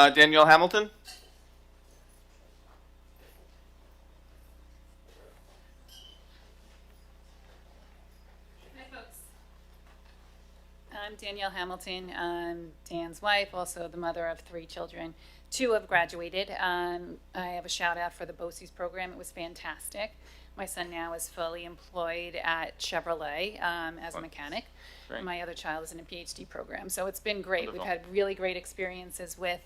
Danielle Hamilton. Hi, folks. I'm Danielle Hamilton. I'm Dan's wife, also the mother of 3 children. 2 have graduated. I have a shout out for the BOCES program. It was fantastic. My son now is fully employed at Chevrolet as a mechanic. Great. My other child is in a PhD program. So it's been great. Wonderful. We've had really great experiences with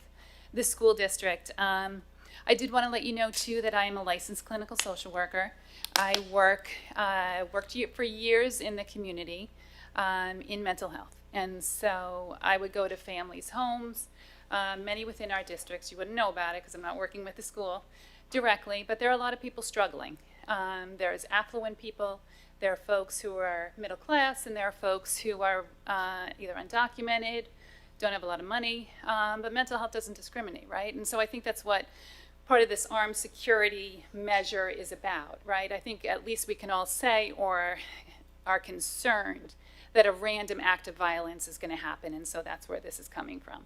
the school district. I did want to let you know, too, that I am a licensed clinical social worker. I worked for years in the community in mental health. And so I would go to families' homes, many within our districts. You wouldn't know about it because I'm not working with the school directly, but there are a lot of people struggling. There's affluent people, there are folks who are middle class, and there are folks who are either undocumented, don't have a lot of money, but mental health doesn't discriminate, right? And so I think that's what part of this armed security measure is about, right? I think at least we can all say or are concerned that a random act of violence is going to happen, and so that's where this is coming from.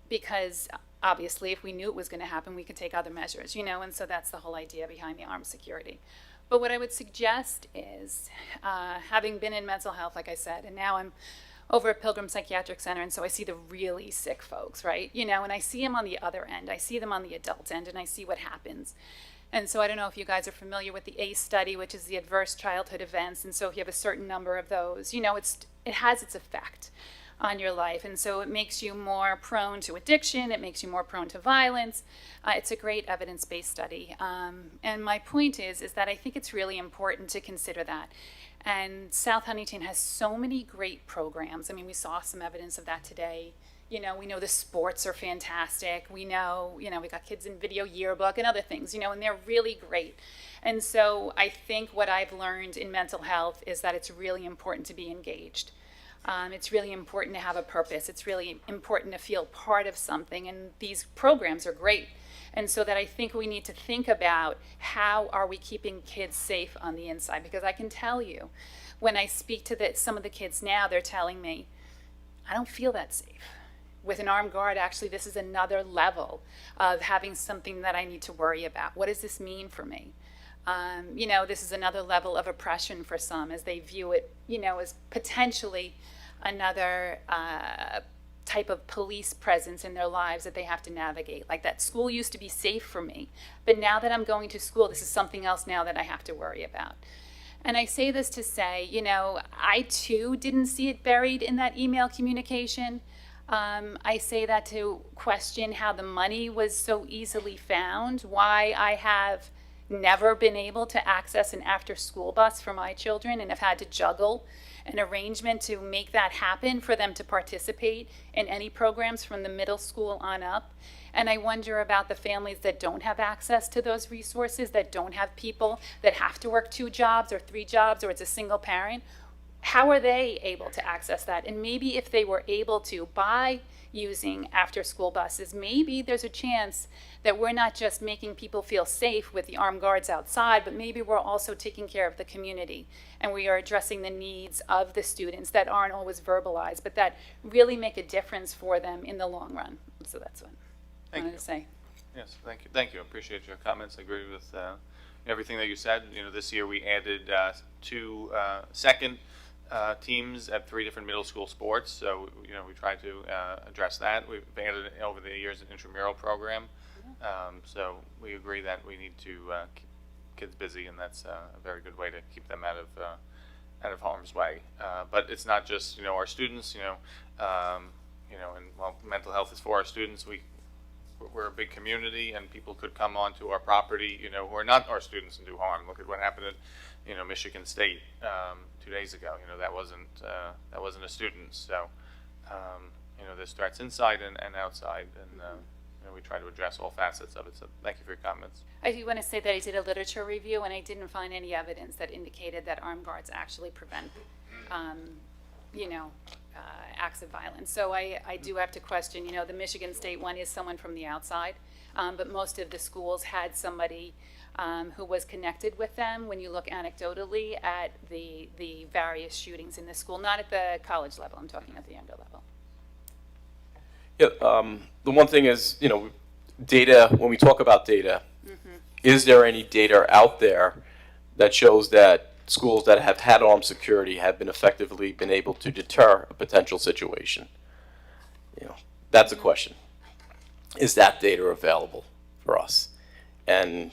Because obviously if we knew it was going to happen, we could take other measures, and so that's the whole idea behind the armed security. But what I would suggest is, having been in mental health, like I said, and now I'm over at Pilgrim Psychiatric Center, and so I see the really sick folks, right? And I see them on the other end. I see them on the adult end, and I see what happens. And so I don't know if you guys are familiar with the ACE study, which is the adverse childhood events, and so if you have a certain number of those, it has its effect on your life, and so it makes you more prone to addiction, it makes you more prone to violence. It's a great evidence-based study, and my point is that I think it's really important to consider that. And South Huntington has so many great programs. I mean, we saw some evidence of that today. We know the sports are fantastic. We know, we got kids in video yearbook and other things, and they're really great. And so I think what I've learned in mental health is that it's really important to be engaged. It's really important to have a purpose. It's really important to feel part of something, and these programs are great. And so that I think we need to think about how are we keeping kids safe on the inside, because I can tell you, when I speak to some of the kids now, they're telling me, I don't feel that safe. With an armed guard, actually, this is another level of having something that I need to worry about. What does this mean for me? This is another level of oppression for some as they view it, as potentially another type of police presence in their lives that they have to navigate. Like, that school used to be safe for me, but now that I'm going to school, this is something else now that I have to worry about. And I say this to say, I too didn't see it buried in that email communication. I say that to question how the money was so easily found, why I have never been able to access an after-school bus for my children and have had to juggle an arrangement to make that happen for them to participate in any programs from the middle school on up. And I wonder about the families that don't have access to those resources, that don't have people, that have to work 2 jobs or 3 jobs, or it's a single parent. How are they able to access that? And maybe if they were able to, by using after-school buses, maybe there's a chance that we're not just making people feel safe with the armed guards outside, but maybe we're also taking care of the community, and we are addressing the needs of the students that aren't always verbalized, but that really make a difference for them in the long run. So that's what I wanted to say. Yes, thank you. Thank you. I appreciate your comments. I agree with everything that you said. This year we added 2 second teams at 3 different middle school sports, so we tried to address that. We've added over the years an intramural program, so we agree that we need to keep kids busy, and that's a very good way to keep them out of harm's way. But it's not just our students, and while mental health is for our students, we're a big community, and people could come onto our property, who are not our students and do harm. Look at what happened at Michigan State 2 days ago. That wasn't a student. So there's threats inside and outside, and we try to address all facets of it. So thank you for your comments. I do want to say that I did a literature review, and I didn't find any evidence that indicated that armed guards actually prevent acts of violence. So I do have to question, the Michigan State one is someone from the outside, but most of the schools had somebody who was connected with them when you look anecdotally at the various shootings in the school, not at the college level, I'm talking at the younger level. Yeah, the one thing is, data, when we talk about data, is there any data out there that shows that schools that have had armed security have been effectively been able to deter a potential situation? That's a question. Is that data available for us? And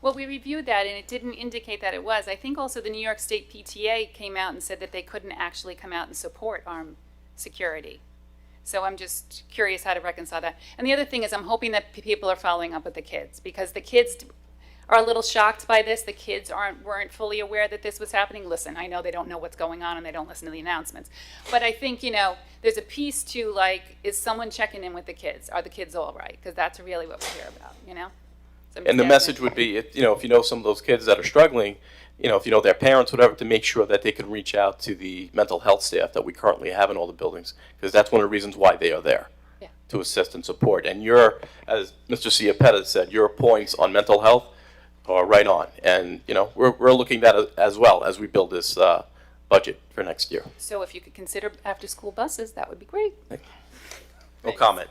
Well, we reviewed that and it didn't indicate that it was. I think also the New York State PTA came out and said that they couldn't actually come out and support armed security. So I'm just curious how to reconcile that. And the other thing is I'm hoping that people are following up with the kids, because the kids are a little shocked by this. The kids weren't fully aware that this was happening. Listen, I know they don't know what's going on and they don't listen to the announcements. But I think, there's a piece to, like, is someone checking in with the kids? Are the kids all right? Because that's really what we hear about, So And the message would be, if you know some of those kids that are struggling, if you know their parents, whatever, to make sure that they can reach out to the mental health staff that we currently have in all the buildings, because that's one of the reasons why they are there, Yeah. to assist and support. And as Mr. Ciapetta said, your points on mental health are right on. And, we're looking at that as well as we build this budget for next year. So if you could consider after-school buses, that would be great. No comment.